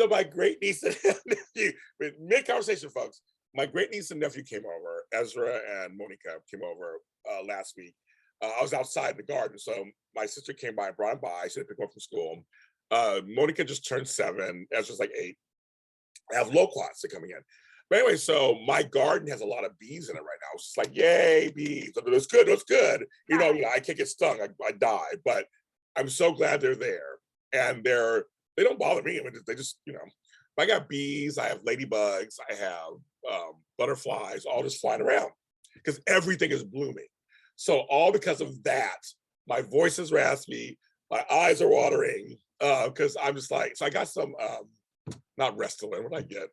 my great niece and nephew, mid conversation, folks. My great niece and nephew came over. Ezra and Monica came over last week. I was outside in the garden, so my sister came by and brought him by. She had to pick him up from school. Monica just turned 7. Ezra's like 8. I have loquats that coming in. But anyway, so my garden has a lot of bees in it right now. It's just like, yay, bees. It's good, it's good. You know, I can't get stung, I die. But I'm so glad they're there. And they don't bother me. I mean, they just, you know, I got bees, I have ladybugs, I have butterflies, all just flying around because everything is blooming. So all because of that, my voice is raspy, my eyes are watering, because I'm just like, so I got some, not Restylane, what did I get?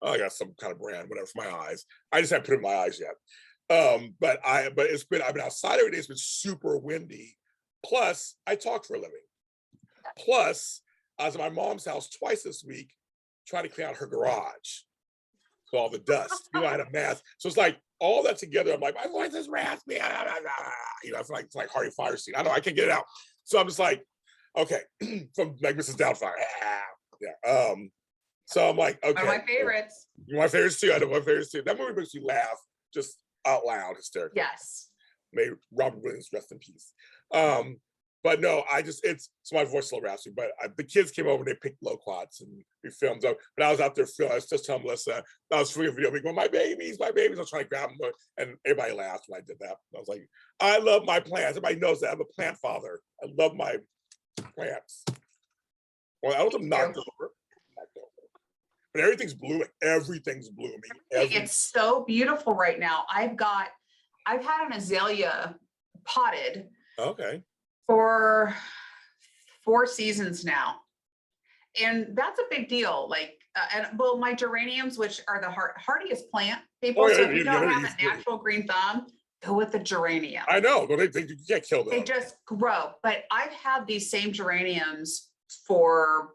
Oh, I got some kind of brand, whatever, for my eyes. I just haven't put it in my eyes yet. But I've been outside every day, it's been super windy. Plus, I talk for a living. Plus, I was at my mom's house twice this week, trying to clean out her garage. So all the dust, you know, I had a mess. So it's like all that together, I'm like, my voice is raspy. You know, it's like Hardy Firestein. I know I can't get it out. So I'm just like, okay, from like Mrs. Doubtfire. Yeah. So I'm like, okay. One of my favorites. My favorites too. I know my favorites too. That movie makes you laugh just out loud, hysterically. Yes. May Robert Williams rest in peace. But no, so my voice is a little raspy, but the kids came over and they picked loquats and we filmed them. But I was out there filming, I was just telling Melissa, I was filming a video, going, my babies. I was trying to grab them, and everybody laughed when I did that. I was like, I love my plants. Everybody knows that. I'm a plant father. I love my plants. Well, I don't knocked over. But everything's blooming. Everything's blooming. It's so beautiful right now. I've had an azalea potted. Okay. For 4 seasons now. And that's a big deal. Like, my geraniums, which are the hardiest plant, people. So if you don't have a natural green thumb, go with the geranium. I know, but you can't kill them. They just grow. But I've had these same geraniums for,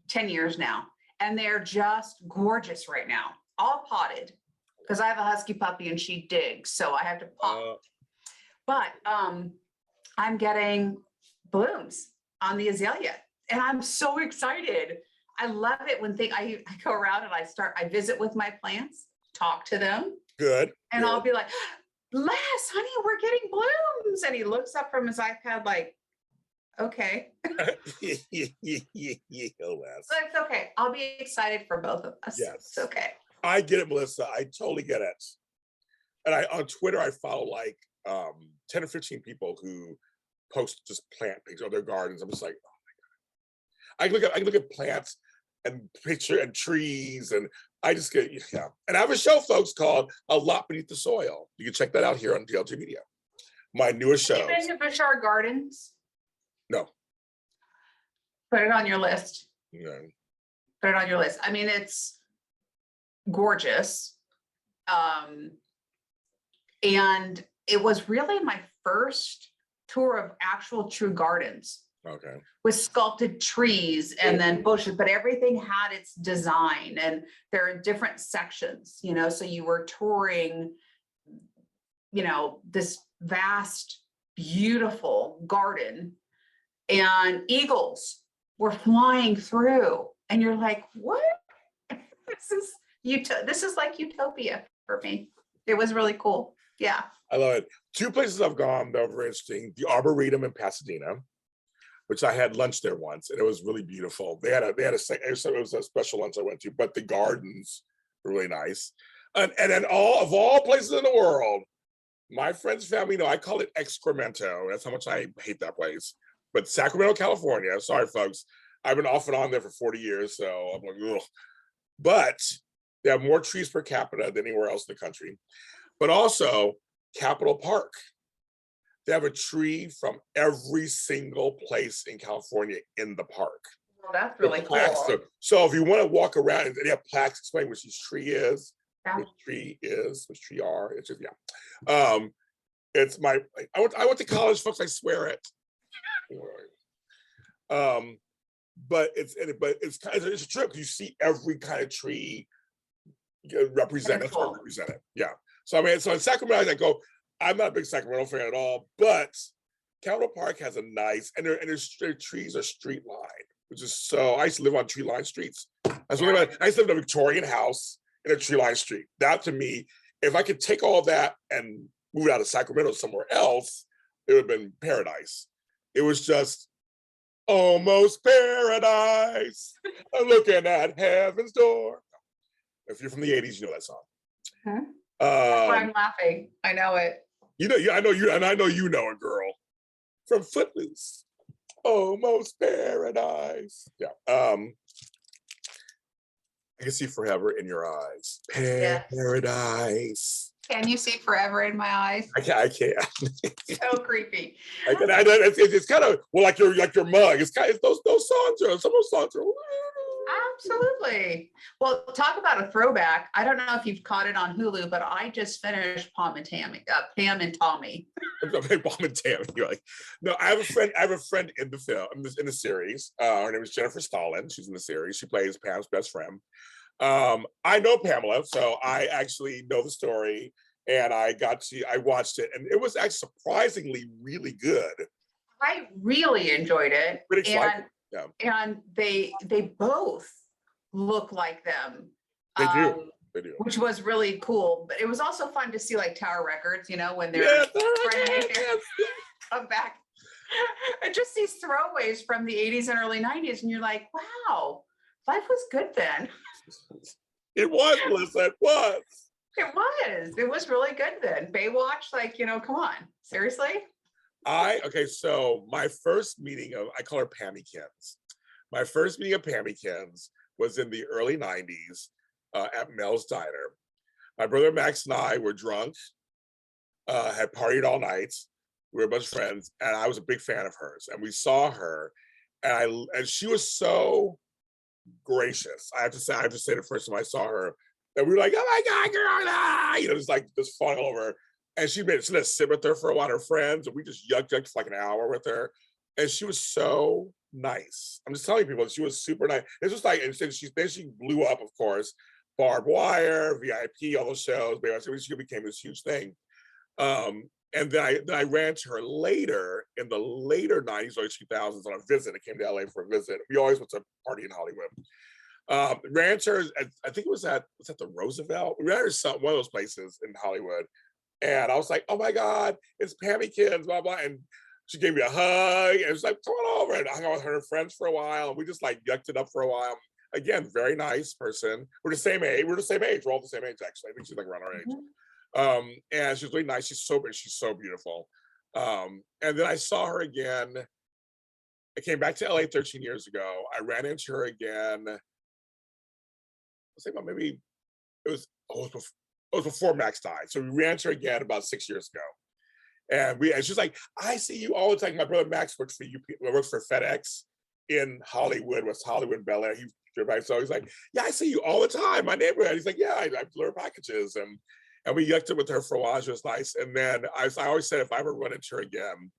10 years now. And they're just gorgeous right now, all potted. Because I have a husky puppy and she digs, so I have to pot. But I'm getting blooms on the azalea and I'm so excited. I love it when I go around and I visit with my plants, talk to them. Good. And I'll be like, Les, honey, we're getting blooms. And he looks up from his iPad like, okay. Les. So it's okay. I'll be excited for both of us. Yes. It's okay. I get it, Melissa. I totally get it. And on Twitter, I follow like 10 or 15 people who post just plant pictures of their gardens. I'm just like, oh my God. I look at plants and picture and trees, and I just get, yeah. And I have a show, folks, called A Lot Beneath the Soil. You can check that out here on DLG Media. My newest show. Have you been to Bouchard Gardens? No. Put it on your list. Yeah. Put it on your list. I mean, it's gorgeous. And it was really my first tour of actual true gardens. Okay. With sculpted trees and then bushes, but everything had its design and there are different sections, you know, so you were touring, you know, this vast, beautiful garden and eagles were flying through and you're like, what? This is like utopia for me. It was really cool. Yeah. I love it. 2 places I've gone that were very interesting. The Arboretum in Pasadena, which I had lunch there once, and it was really beautiful. It was a special lunch I went to, but the gardens were really nice. And then of all places in the world, my friends' family know I call it Excremento. That's how much I hate that place. But Sacramento, California, sorry folks, I've been off and on there for 40 years, so I'm like, ugh. But they have more trees per capita than anywhere else in the country. But also Capitol Park. They have a tree from every single place in California in the park. Well, that's really cool. So if you want to walk around, and they have plaques explaining which each tree is, Yeah. which tree are. It's just, yeah. It's my, I went to college, folks, I swear it. But it's a trip because you see every kind of tree represented. Cool. Yeah. So I mean, so in Sacramento, I go, I'm not a big Sacramento fan at all, but Capitol Park has a nice, and their trees are street lined. which is so, I used to live on tree-lined streets. That's what I used to live in a Victorian house in a tree-lined street. That to me, if I could take all that and move it out of Sacramento somewhere else, it would have been paradise. It was just almost paradise. I'm looking at heaven's door. If you're from the 80s, you know that song. That's why I'm laughing. I know it. You know, I know you, and I know you know it, girl. From Footloose. Almost paradise. Yeah. I can see forever in your eyes. Paradise. Can you see forever in my eyes? I can't. So creepy. It's kind of, well, like your mug. It's kind of those songs are, some of those songs are. Absolutely. Well, talk about a throwback. I don't know if you've caught it on Hulu, but I just finished Pam and Tommy. Pam and Tammy. You're like, no, I have a friend in the film, in the series. Her name is Jennifer Stalin. She's in the series. She plays Pam's best friend. I know Pamela, so I actually know the story, and I watched it, and it was actually surprisingly really good. I really enjoyed it. And they both look like them. They do. Which was really cool. But it was also fun to see like Tower Records, you know, when they're come back. And just these throwaways from the 80s and early 90s, and you're like, wow, life was good then. It was, Melissa, it was. It was really good then. Baywatch, like, you know, come on, seriously? So my first meeting I call her Pammykins. My first meeting of Pammykins was in the early 90s at Mel's Diner. My brother Max and I were drunk, had partied all night. We were a bunch of friends, and I was a big fan of hers. And we saw her, and she was so gracious. I have to say the first time I saw her, and we were like, oh my God, girl, you know, just falling all over. And she let us sit with her for a while, her friends, and we just yucked for like an hour with her. And she was so nice. I'm just telling people, she was super nice. It's just like, and then she blew up, of course, Barbed Wire, VIP, all those shows. She became this huge thing. And then I ran to her later in the later 90s, early 2000s on a visit. I came to LA for a visit. We always went to party in Hollywood. Ran to her, I think it was at the Roosevelt. We ran her one of those places in Hollywood. And I was like, oh my God, it's Pammykins, blah, blah. And she gave me a hug, and it was like, come on over. And I hung out with her friends for a while, and we just like yucked it up for a while. Again, very nice person. We're the same age. We're all the same age, actually. I think she's like around our age. And she's really nice. She's so beautiful. And then I saw her again. I came back to LA 13 years ago. I ran into her again. I was thinking about maybe it was before Max died. So we ran into her again about 6 years ago. And she's like, I see you all the time. My brother Max works for FedEx in Hollywood, West Hollywood, Bel Air. So he's like, yeah, I see you all the time. My neighborhood. He's like, yeah, I deliver packages. And we yucked it with her for a while. She was nice. And then I always said, if I ever run into her again,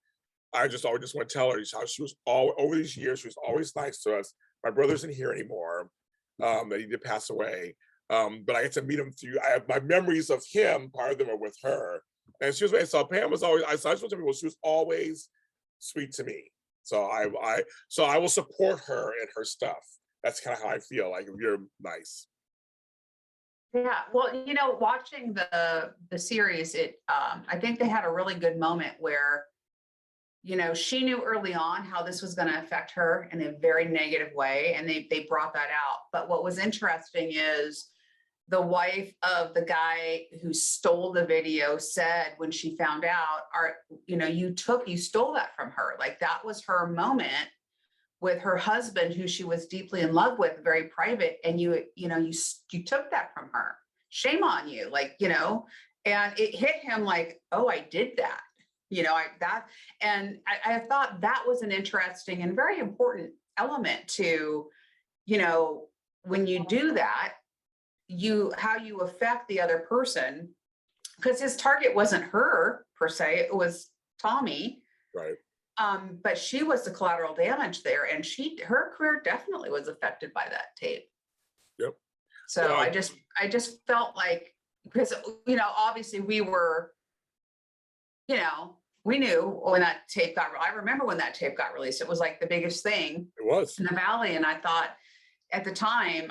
I just always want to tell her how she was over these years, she was always nice to us. My brother isn't here anymore. That he did pass away. But I get to meet him through, I have my memories of him, part of them are with her. And she was, so Pam was always, I just want to tell people, she was always sweet to me. So I will support her and her stuff. That's kind of how I feel, like if you're nice. Yeah, well, you know, watching the series, I think they had a really good moment where, you know, she knew early on how this was going to affect her in a very negative way, and they brought that out. But what was interesting is the wife of the guy who stole the video said when she found out, you stole that from her. Like that was her moment with her husband, who she was deeply in love with, very private, and you took that from her. Shame on you, like, you know. And it hit him like, oh, I did that, you know, I thought that was an interesting and very important element to, you know, when you do that, how you affect the other person, because his target wasn't her per se, it was Tommy. Right. But she was the collateral damage there, and her career definitely was affected by that tape. Yep. So I just felt like, because, you know, obviously we were, you know, we knew when that tape I remember when that tape got released, it was like the biggest thing It was. in the Valley. And I thought at the time,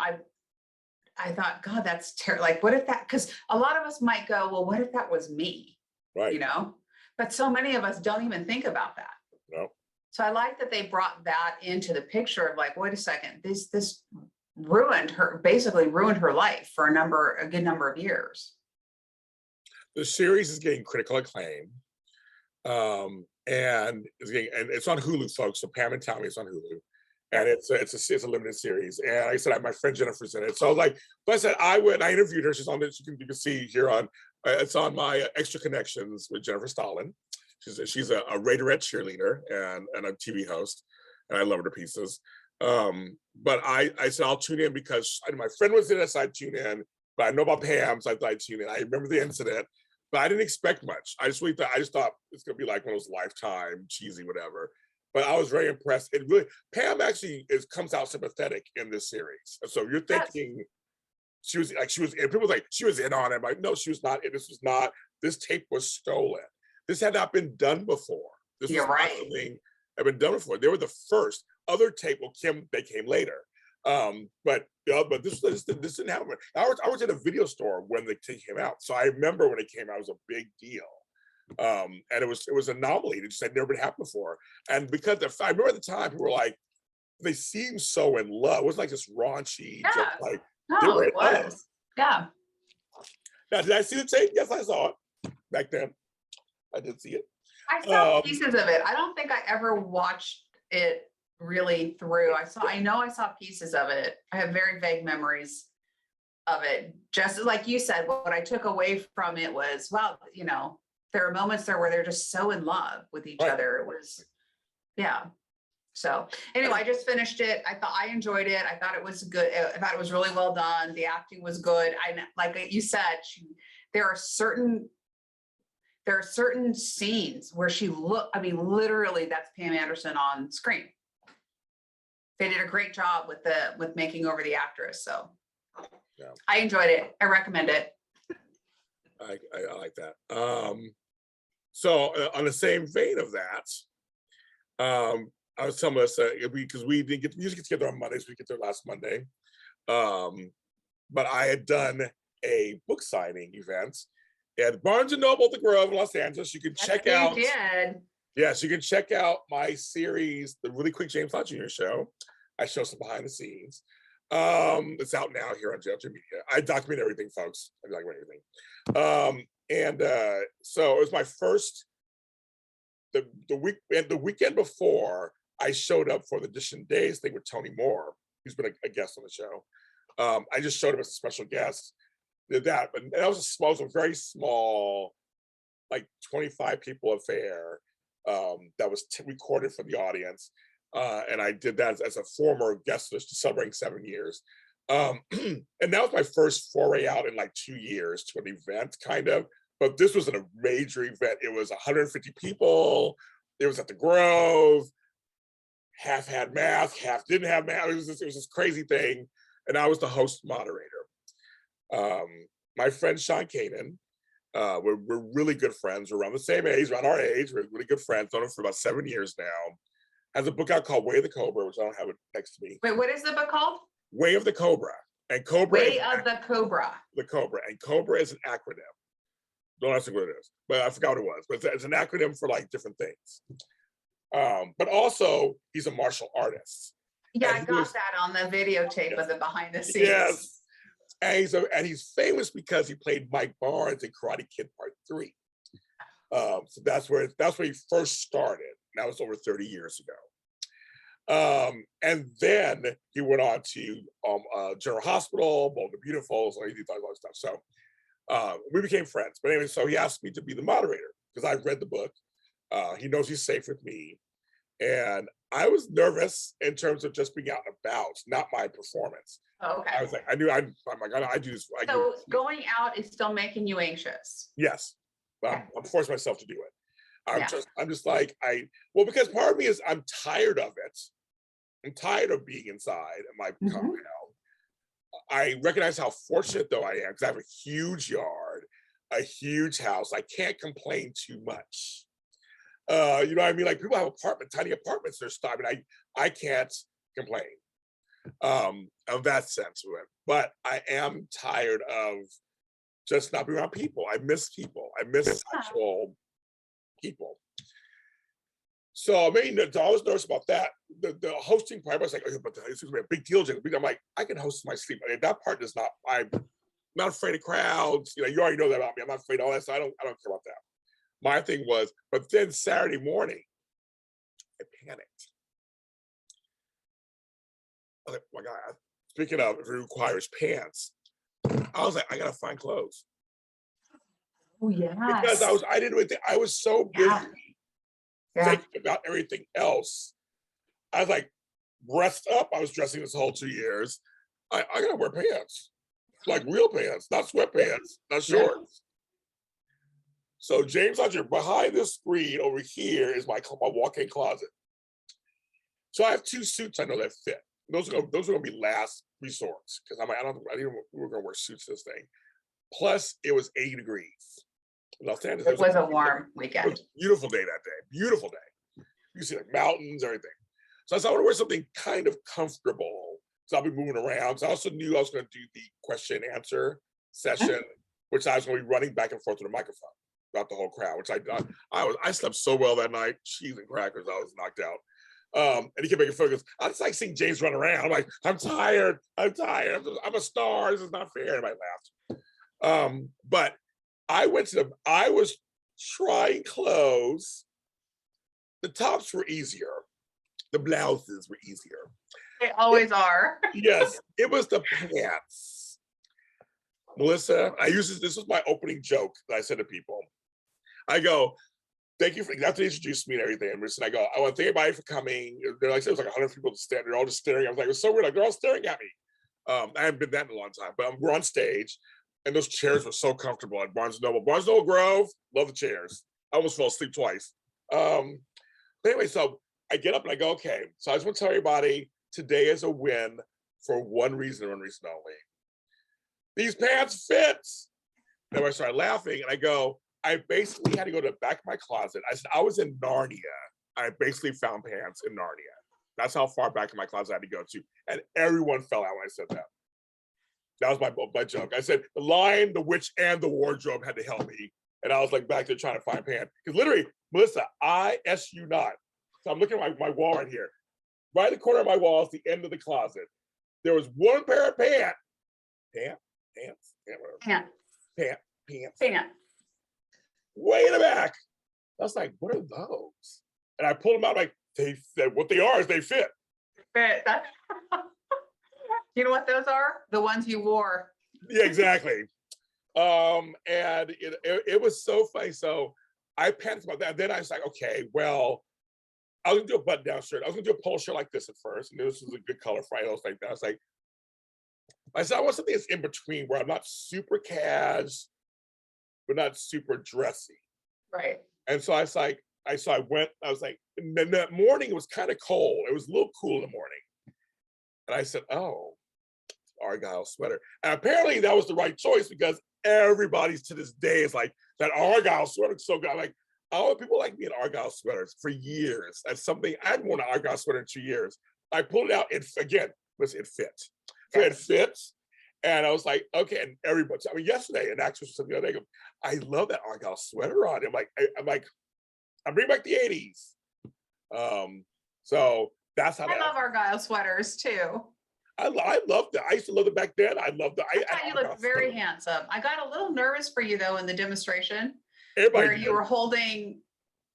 I thought, God, that's terrible. Like, what if that, because a lot of us might go, well, what if that was me? Right. You know, but so many of us don't even think about that. No. So I like that they brought that into the picture of like, wait a second, this ruined her, basically ruined her life for a good number of years. The series is getting critical acclaim. And it's on Hulu, folks. So Pam and Tommy is on Hulu. And it's a limited series. And like I said, my friend Jennifer's in it. So like, but I said I interviewed her. She's on this. You can see here on it's on my Extra Connections with Jennifer Stalin. She's a Raiderette cheerleader and a TV host, and I love her to pieces. But I said I'll tune in because my friend was in it, so I tune in. But I know about Pam, so I thought I'd tune in. I remember the incident, but I didn't expect much. I just thought it's gonna be like one of those Lifetime cheesy whatever. But I was very impressed. It really, Pam actually comes out sympathetic in this series. And so you're thinking she was in, people like she was in on it. I'm like, no, she was not. This tape was stolen. This had not been done before. This was not something that had been done before. They were the first. Other tape, they came later. But this didn't happen. I was in a video store when the tape came out. So I remember when it came out, it was a big deal. And it was an anomaly. It just had never been happened before. And because I remember at the time, people were like, they seemed so in love. It wasn't like just raunchy, just like they were in love. Yeah. Now, did I see the tape? Yes, I saw it back then. I did see it. I saw pieces of it. I don't think I ever watched it really through. I know I saw pieces of it. I have very vague memories of it. Just like you said, what I took away from it was, wow, you know, there are moments there where they're just so in love with each other. It was, yeah. So anyway, I just finished it. I enjoyed it. I thought it was good. I thought it was really well done. The acting was good. Like you said, there are certain scenes where literally that's Pam Anderson on screen. They did a great job with making over the actress. So yeah. I enjoyed it. I recommend it. I like that. So on the same vein of that, I was telling us because we didn't get usually get together on Mondays, we get there last Monday. But I had done a book signing event at Barnes and Noble at the Grove in Los Angeles. You can check out. Yes, you can check out my series, The Really Quick James Lott Jr. Show. I show some behind the scenes. It's out now here on JLJ Media. I document everything, folks. I document everything. So it was my first. The weekend before, I showed up for the Edition Days thing with Tony Moore, who's been a guest on the show. I just showed up as a special guest. Did that, but that was a very small, like 25 people affair that was recorded for the audience. And I did that as a former guest list celebrating 7 years. And that was my first foray out in like 2 years to an event, kind of. But this was a major event. It was 150 people. It was at the Grove. Half had mask, half didn't have mask. It was this crazy thing. And I was the host moderator. My friend Sean Kanan, we're really good friends. We're around the same age, around our age. We're really good friends. Known him for about 7 years now. Has a book out called Way of the Cobra, which I don't have it next to me. Wait, what is the book called? Way of the Cobra. And Cobra. Way of the Cobra. The Cobra. And Cobra is an acronym. Don't ask me what it is, but I forgot what it was. But it's an acronym for like different things. But also, he's a martial artist. Yeah, I got that on the videotape of the behind the scenes. Yes. And he's famous because he played Mike Barnes in Karate Kid Part 3. So that's where he first started. That was over 30 years ago. And then he went on to General Hospital, Bold and Beautiful, so he did all that stuff. So we became friends. But anyway, so he asked me to be the moderator because I've read the book. He knows he's safe with me. And I was nervous in terms of just being out and about, not my performance. Oh, okay. I was like, I'm like, I do this. So going out is still making you anxious? Yes. Okay. I'm forcing myself to do it. I'm just like, because part of me is I'm tired of it. I'm tired of being inside in my compound. I recognize how fortunate though I am because I have a huge yard, a huge house. I can't complain too much. You know what I mean? Like people have tiny apartments. They're starving. I can't complain of that sense of it. But I am tired of just not being around people. I miss people. I miss actual people. So I mean, I always notice about that. The hosting part, I was like, oh, but this is a big deal, Jake. I'm like, I can host my sleep. I mean, that part is not. I'm not afraid of crowds. You know, you already know that about me. I'm not afraid of all that. So I don't care about that. My thing was, but then Saturday morning, I panicked. I was like, oh my God. Speaking of, if it requires pants, I was like, I gotta find clothes. Oh yes. Because I didn't really think, I was so busy thinking about everything else. I was like, rest up. I was dressing this whole 2 years. I gotta wear pants, like real pants, not sweatpants, not shorts. So James Hunter, behind this screen over here is my walk-in closet. So I have 2 suits I know that fit. Those are gonna be last resorts because I'm like, I didn't we were gonna wear suits this thing. Plus, it was 80 degrees. Los Angeles. It was a warm It weekend. was a beautiful day that day. Beautiful day. You see like mountains, everything. So I said, I want to wear something kind of comfortable. So I'll be moving around. So I also knew I was going to do the question and answer session, which I was going to be running back and forth to the microphone throughout the whole crowd, which I slept so well that night. Cheese and crackers, I was knocked out. And he kept making fun because I just like seeing James run around. I'm like, I'm tired. I'm a star. This is not fair. And I laughed. But I was trying clothes. The tops were easier. The blouses were easier. They always are. Yes, it was the pants. Melissa, this was my opening joke that I said to people. I go, thank you for, after they introduced me and everything, and I go, I want to thank everybody for coming. They're like, there's like 100 people standing, they're all just staring. I was like, it was so weird, like they're all staring at me. I haven't been that in a long time, but we're on stage, and those chairs were so comfortable at Barnes & Noble. Barnes & Noble Grove, love the chairs. I almost fell asleep twice. But anyway, so I get up and I go, okay, so I just want to tell everybody, today is a win for one reason only. These pants fit. Then I started laughing and I go, I basically had to go to the back of my closet. I said, I was in Narnia. I basically found pants in Narnia. That's how far back in my closet I had to go to. And everyone fell out when I said that. That was my joke. I said, the Lion, the Witch, and the Wardrobe had to help me. And I was like back there trying to find pants. Because literally, Melissa, I S-U not. So I'm looking at my wall right here. Right in the corner of my wall is the end of the closet. There was one pair of pants. Way in the back. I was like, what are those? And I pulled them out like, what they are is they fit. Fit. You know what those are? The ones you wore. Yeah, exactly. And it was so funny. So I panicked about that. And then I was like, okay, well, I was gonna do a button-down shirt. I was gonna do a polo shirt like this at first, and this was a good color for like that. I said, I want something that's in between where I'm not super cas, but not super dressy. Right. And so I was like, and then that morning it was kind of cold. It was a little cool in the morning. And I said, oh, Argyle sweater. And apparently that was the right choice because everybody's to this day is like, that Argyle sweater is so good. I'm like, oh, people like me in Argyle sweaters for years. That's something, I hadn't worn an Argyle sweater in 2 years. I pulled it out, it fits. So it fits. And I was like, okay, and everybody, I mean, yesterday, an actress was something the other day, I love that Argyle sweater on. I'm bringing back the 80s. So that's how I love Argyle sweaters too. I loved it. I used to love it back then. I loved it. I thought you looked very handsome. I got a little nervous for you though in the demonstration. Everybody where you were holding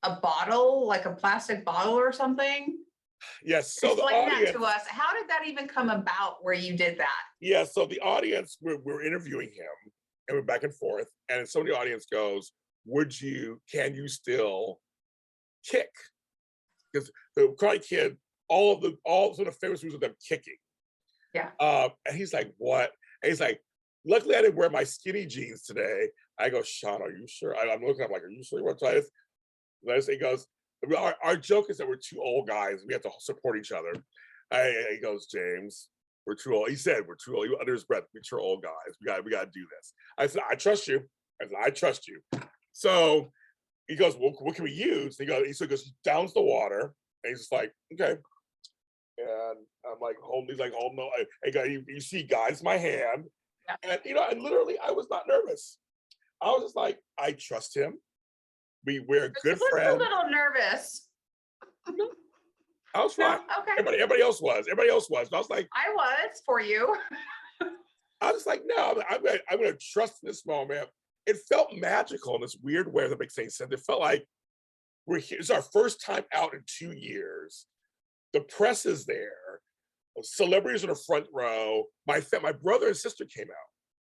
a bottle, like a plastic bottle or something. Yes. So explain that to us. How did that even come about where you did that? Yeah. So the audience, we're interviewing him and we're back and forth. And so the audience goes, can you still kick? Because the Karate Kid, all sort of famous moves of them kicking. Yeah. And he's like, what? And he's like, luckily I didn't wear my skinny jeans today. I go, Sean, are you sure? I'm looking, I'm like, are you sure you want to try this? He goes, our joke is that we're two old guys. We have to support each other. He goes, James, we're too old. He said, we're too old. Under his breath, we're too old guys. We got to do this. I said, I trust you. I trust you. So he goes, well, what can we use? He goes, he downs the water, and he's just like, okay. And I'm like, he's like, hold no, hey, guy, you see, guides my hand. Yeah. And, and literally, I was not nervous. I was just like, I trust him. We're good You looked a friends. little nervous. I was fine. No? Okay. Everybody else was. Everybody else was. And I was like, I was for you. I was like, no, I'm going to trust in this moment. It felt magical in this weird way that makes any sense. It felt like we're here. It's our first time out in 2 years. The press is there. Celebrities in the front row. My brother and sister came out.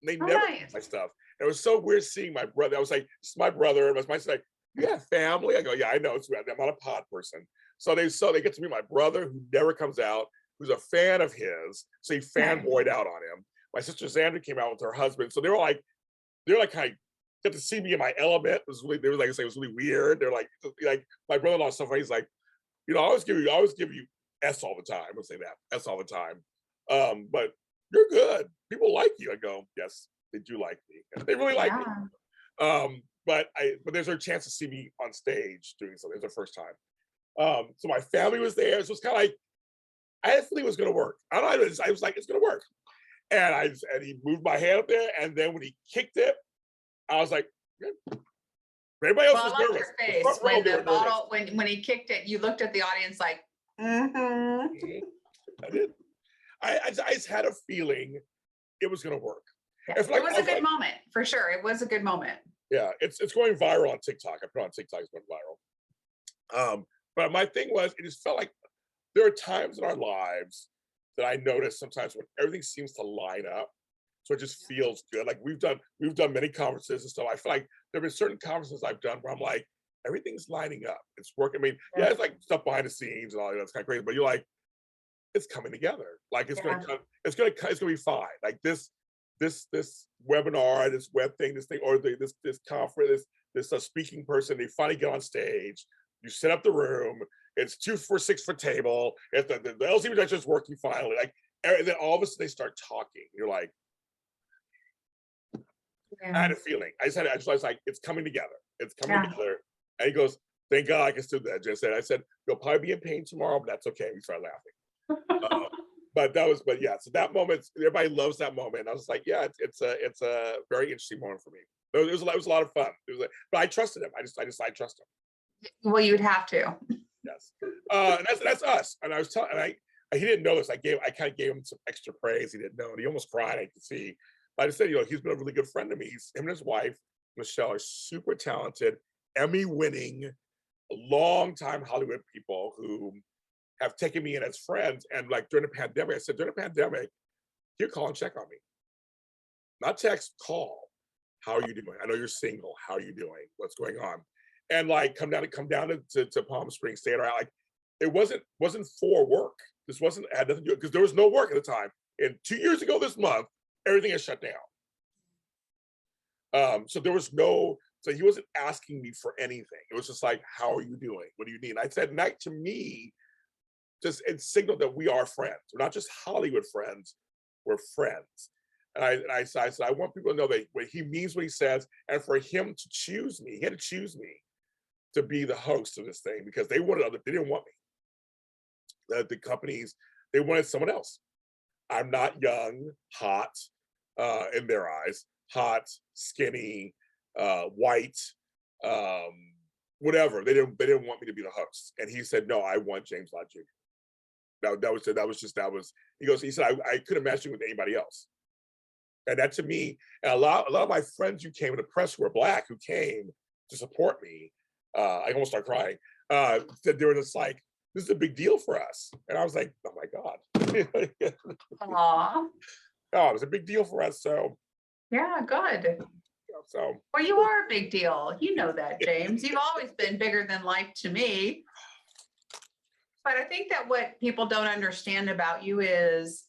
And they never did my stuff. It was so weird seeing my brother. I was like, it's my brother. And my sister like, you have family? I go, yeah, I know. It's weird. I'm not a pod person. So they get to meet my brother, who never comes out, who's a fan of his. So he fanboyed out on him. My sister Sandra came out with her husband. So they were like kind of get to see me in my element. It was really, they were like, it was really weird. They're like my brother-in-law stuff. He's like, I always give you S all the time. I'll say that S all the time. But you're good. People like you. I go, yes, they do like me. And they really like me. But there's a chance to see me on stage doing something. It's the first time. So my family was there. So it's kind of like, I had a feeling it was going to work. I don't know. I was like, it's going to work. And he moved my hand up there. And then when he kicked it, I was like, yeah. Everybody else was nervous. Your face when the bottle, when he kicked it, you looked at the audience like, I did. I just had a feeling it was going to work. Yeah. It was a good moment, for sure. It was a good moment. Yeah, it's going viral on TikTok. I put it on TikTok, it's going viral. But my thing was, it just felt like there are times in our lives that I notice sometimes when everything seems to line up. So it just feels good. Like we've done many conferences and stuff. I feel like there have been certain conferences I've done where I'm like, everything's lining up. It's working. I mean, yeah, it's like stuff behind the scenes and all that. It's kind of crazy, but you're like, it's coming together. Like it's gonna be fine. Like this webinar, this web thing, this thing, or this conference, this speaking person, they finally get on stage. You set up the room. It's 2 for 6 for table. If the LCD projector is working finally. Like, and then all of a sudden they start talking. You're like, I had a feeling. I was like, it's coming together. It's coming together. And he goes, thank God I can still do that. I said, you'll probably be in pain tomorrow, but that's okay. We started laughing. But yeah, so that moment, everybody loves that moment. I was like, yeah, it's a very interesting moment for me. It was a lot of fun. But I trusted him. I trust him. Well, you'd have to. Yes. And that's us. And I was telling, he didn't know this. I kind of gave him some extra praise. He didn't know, and he almost cried. I could see. But I just said, he's been a really good friend to me. Him and his wife, Michelle, are super talented, Emmy-winning, long-time Hollywood people who have taken me in as friends. And like during the pandemic, I said, during the pandemic, you call and check on me. Not text, call. How are you doing? I know you're single. How are you doing? What's going on? And like come down to Palm Springs, stay at our, like, it wasn't for work. This had nothing to do, because there was no work at the time. And 2 years ago this month, everything is shut down. So there was so he wasn't asking me for anything. It was just like, how are you doing? What do you need? I said, and that to me, it signaled that we are friends. We're not just Hollywood friends, we're friends. And I said, I want people to know that he means what he says, and for him to choose me, he had to choose me to be the host of this thing, because they didn't want me. The companies, they wanted someone else. I'm not young, hot, in their eyes, hot, skinny, white, whatever. They didn't want me to be the host. And he said, no, I want James Lott Jr. He said, I couldn't imagine with anybody else. And that to me, and a lot of my friends who came in the press who were Black, who came to support me, I almost started crying, said they were just like, this is a big deal for us. And I was like, oh my God. Aww. Oh, it was a big deal for us. So yeah, good. So well, you are a big deal. You know that, James. You've always been bigger than life to me. But I think that what people don't understand about you is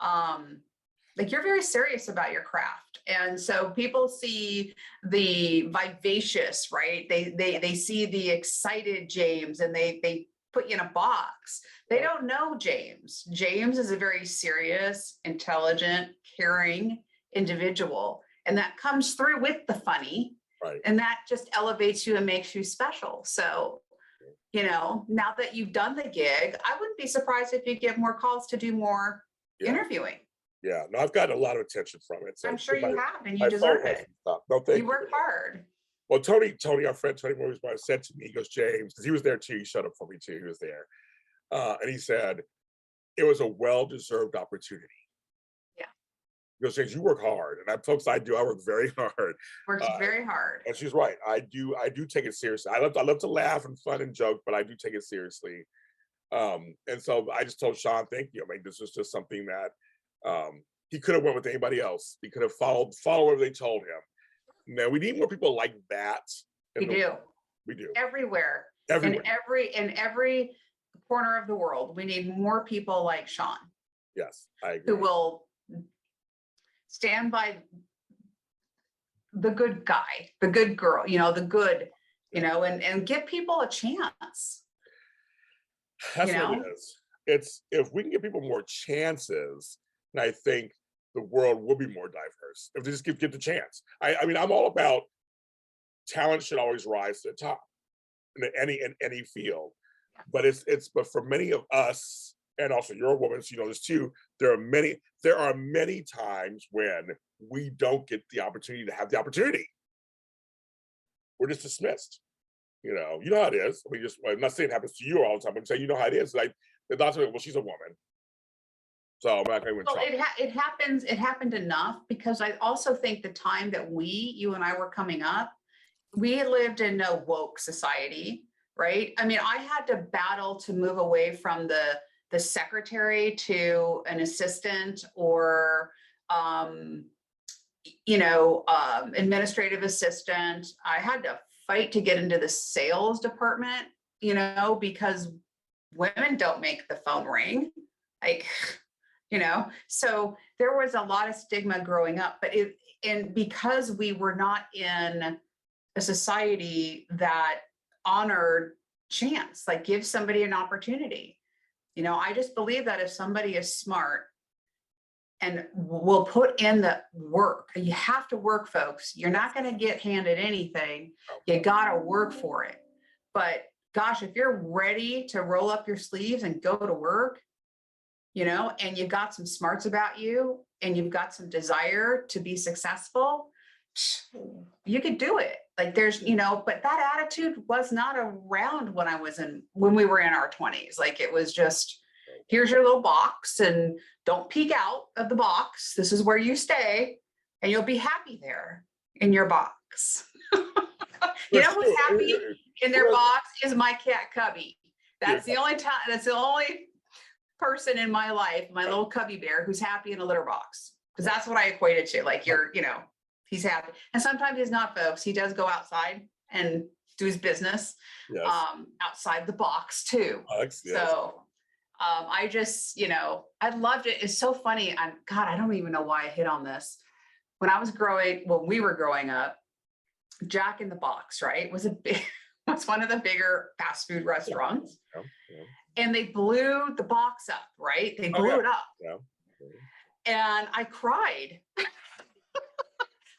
like you're very serious about your craft. And so people see the vivacious, right? They see the excited James, and they put you in a box. They don't know James. James is a very serious, intelligent, caring individual. And that comes through with the funny. Right. And that just elevates you and makes you special. So, you know, now that you've done the gig, I wouldn't be surprised if you get more calls to do more Yeah. interviewing. Yeah. No, I've gotten a lot of attention from it. So I'm sure you have, and you my phone deserve has it. stopped. No, thank You work hard. Well, Tony, our friend Tony Morris said to me, he goes, James, because he was there too. He showed up for me too. He was there. And he said, it was a well-deserved opportunity. Yeah. He goes, James, you work hard. And folks, I do. I work very hard. Works very hard. And she's right. I do take it seriously. I love to laugh and fun and joke, but I do take it seriously. And so I just told Sean, thank you. I mean, this was just something that he could have went with anybody else. He could have followed whatever they told him. Now we need more people like that. We do. We do. Everywhere. Everywhere. In every corner of the world. We need more people like Sean. Yes, I agree. Who will stand by the good guy, the good girl, you know, the good, you know, and give people a chance. That's what it is. It's if we can give people more chances, and I think the world will be more diverse if they just give the chance. I mean, I'm all about talent should always rise to the top in any field, but but for many of us, and also you're a woman, so you know this too. There are many times when we don't get the opportunity to have the opportunity. We're just dismissed. You know how it is. I mean, I'm not saying it happens to you all the time. I'm saying you know how it is. Like the doctor, well, she's a woman. So I'm not going to well, it happened enough because I also think the time that you and I were coming up, we lived in no woke society, right? I mean, I had to battle to move away from the secretary to an assistant or, administrative assistant. I had to fight to get into the sales department, you know, because women don't make the phone ring. Like, you know, so there was a lot of stigma growing up, but because we were not in a society that honored chance, like give somebody an opportunity. You know, I just believe that if somebody is smart and will put in the work, you have to work, folks. You're not going to get handed anything. You got to work for it. But gosh, if you're ready to roll up your sleeves and go to work, you know, and you've got some smarts about you and you've got some desire to be successful, you could do it. Like there's, you know, but that attitude was not around when we were in our 20s. Like it was just, here's your little box and don't peek out of the box. This is where you stay and you'll be happy there in your box. You know who's happy in their box is my cat Cubby. That's the only time, that's the only person in my life, my little Cubby bear, who's happy in a litter box. Because that's what I equated to. Like he's happy. And sometimes he's not, folks. He does go outside and do his business outside the box too. So I just, I loved it. It's so funny. God, I don't even know why I hit on this. When we were growing up, Jack in the Box, right, was one of the bigger fast food restaurants. And they blew the box up, right? They blew it up. And I cried.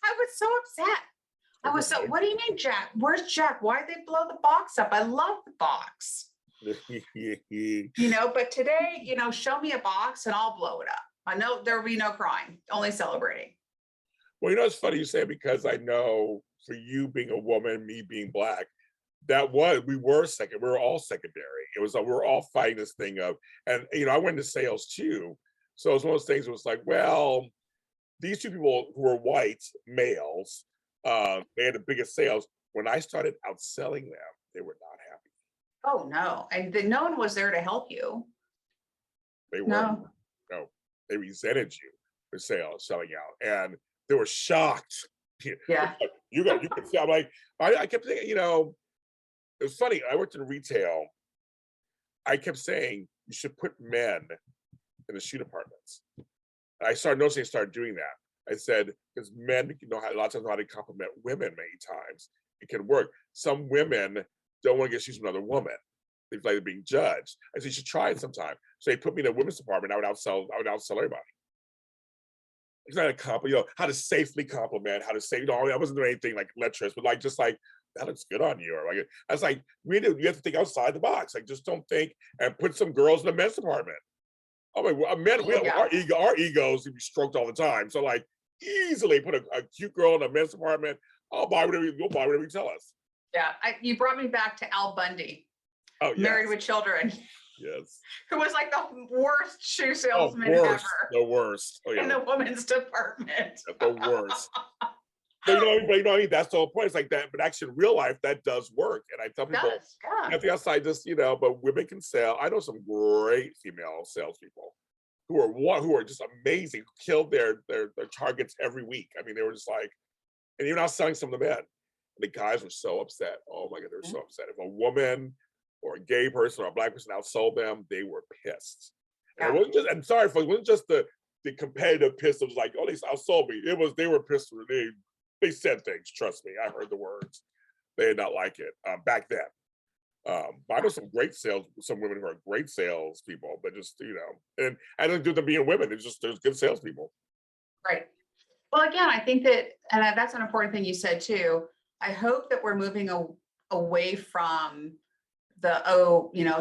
I was so upset. What do you mean, Jack? Where's Jack? Why'd they blow the box up? I love the box. But today, show me a box and I'll blow it up. I know there'll be no crying, only celebrating. Well, it's funny you say, because I know for you being a woman, me being Black, we were all secondary. It was, we were all fighting this thing of, and, I went into sales too. So it's one of those things, it was like, well, these two people who were white males, they had the biggest sales. When I started outselling them, they were not happy. Oh no. And no one was there to help you. They weren't. No, they resented you for selling out. And they were shocked. Yeah. You could see, I'm like, I kept thinking, it was funny. I worked in retail. I kept saying, you should put men in the shoe departments. And I started noticing, I started doing that. I said, because men a lot of times know how to compliment women many times. It can work. Some women don't want to get shoes from another woman. They feel like they're being judged. I said, you should try it sometime. So they put me in the women's department. I would outsell everybody. it's not a compliment, you know, how to safely compliment, how to say, I wasn't doing anything like lecherous, but like just like that looks good on you. Or like I was like, you have to think outside the box. Like just don't think and put some girls in the men's department. Oh my men, Oh, yeah. our egos to be stroked all the time. So like easily put a cute girl in the men's department. You'll buy whatever you tell us. Yeah. You brought me back to Al Bundy, Oh Married yes, with Children, yes. who was like the worst shoe Oh, salesman worst, ever the worst. Oh in yeah, the women's department. the worst. But you know what I mean? That's the whole point. It's like that, but actually in real life, that does work. And I tell people, Does, yeah. nothing outside just, but women can sell. I know some great female salespeople who are just amazing, who killed their targets every week. I mean, they were just like, and even I was selling some of the men. The guys were so upset. Oh my God, they were so upset. If a woman or a gay person or a black person outsold them, they were pissed. And it Yeah. wasn't just, and sorry, folks, it wasn't just the competitive piss. It was like, oh, they outsold me. They were pissed. They said things. Trust me, I heard the words. They did not like it back then. But I know some women who are great salespeople, but just and I don't do them being women. It's just there's good salespeople. Right. Well, again, I think that, and that's an important thing you said too. I hope that we're moving away from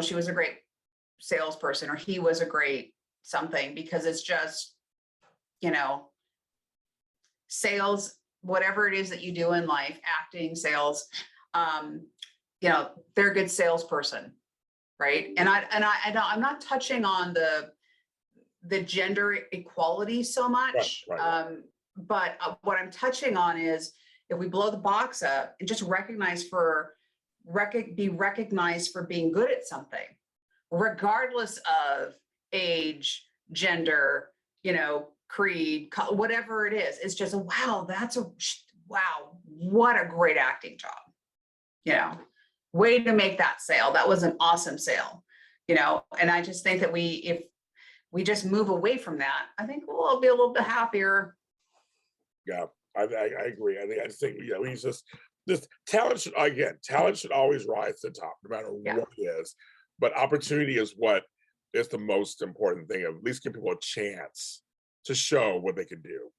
she was a great salesperson or he was a great something, because it's just, sales, whatever it is that you do in life, acting, sales, they're a good salesperson. Right. And I'm not touching on the gender equality so much. Right. But what I'm touching on is if we blow the box up and just be recognized for being good at something, regardless of age, gender, creed, whatever it is. It's just, wow, what a great acting job. Way to make that sale. That was an awesome sale, and I just think that if we just move away from that, I think we'll all be a little bit happier. Yeah, I agree. I just think he's just this talent should always rise to the top, no matter what it is. But opportunity is what is the most important thing. At least give people a chance to show what they can do.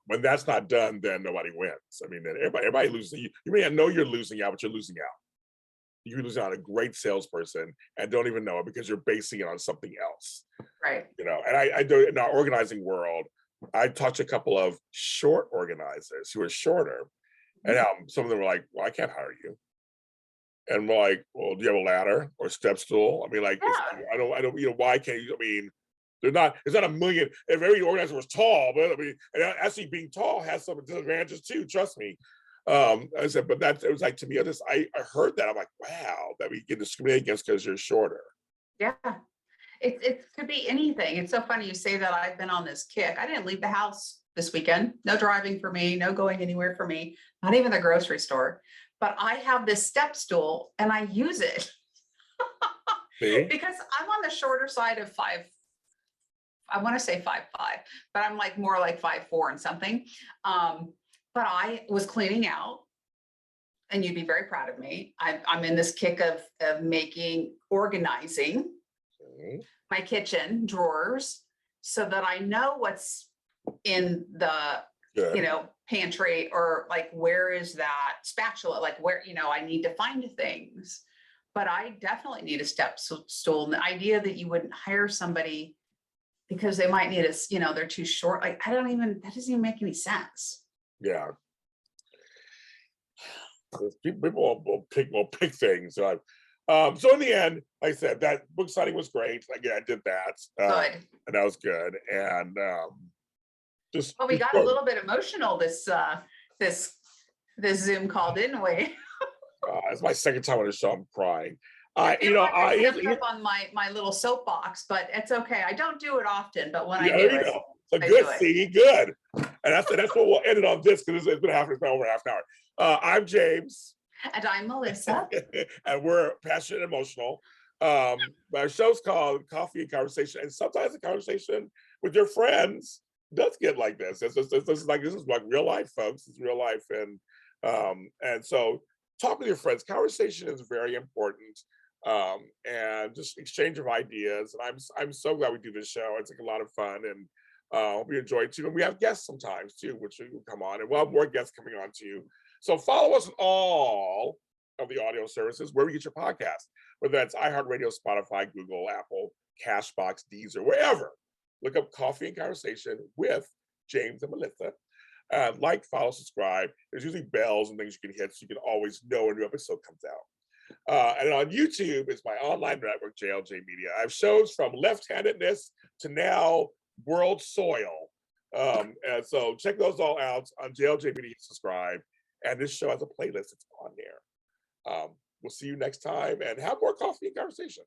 When that's not done, then nobody wins. I mean, then everybody loses. You may know you're losing out, but you're losing out. You're losing out a great salesperson and don't even know it because you're basing it on something else. Right. And I do in our organizing world. I touch a couple of short organizers who are shorter, and some of them were like, "Well, I can't hire you," and we're like, "Well, do you have a ladder or step stool?" I mean, like, I don't, why can't you? I mean, it's not a million. If every organizer was tall, but I mean, and actually being tall has some disadvantages too. Trust me. I said, but it was like to me, I heard that I'm like, wow, that we get discriminated against because you're shorter. Yeah. It could be anything. It's so funny you say that. I've been on this kick. I didn't leave the house this weekend. No driving for me, no going anywhere for me, not even the grocery store. But I have this step stool and I use it because I'm on the shorter side of 5. I want to say 5'5", but I'm like more like 5'4" and something. But I was cleaning out, and you'd be very proud of me. I'm in this kick of organizing my kitchen drawers so that I know what's in the pantry, or like where is that spatula, like where I need to find things. But I definitely need a step stool. And the idea that you wouldn't hire somebody because they might need they're too short, like that doesn't even make any sense. Yeah. People will pick things. So in the end, like I said, that book signing was great. Again, I did that. Good. And that was good. And we got a little bit emotional this Zoom call, didn't we? It's my second time on the show. I'm crying. I stepped up on my little soapbox, but it's okay. I don't do it often, but when I do it, good. And that's what we'll end it on this, because it's been over half an hour. I'm James. And I'm Melissa. And we're passionate and emotional. Our show's called Coffee and Conversation. And sometimes a conversation with your friends does get like this. This is like real life, folks. It's real life. And so talk with your friends. Conversation is very important. And just exchange of ideas. And I'm so glad we do this show. It's like a lot of fun. And Hope you enjoy it too. And we have guests sometimes too, which will come on, and we'll have more guests coming on too. So follow us on all of the audio services where you get your podcast, whether that's iHeartRadio, Spotify, Google, Apple, Cashbox, Deezer, wherever. Look up Coffee and Conversation with James and Melissa. Like, follow, subscribe. There's usually bells and things you can hit so you can always know when a new episode comes out. And on YouTube, it's my online network, JLJ Media. I have shows from left-handedness to now world soil. And so check those all out on JLJ Media. Subscribe. And this show has a playlist. It's on there. We'll see you next time and have more coffee and conversation.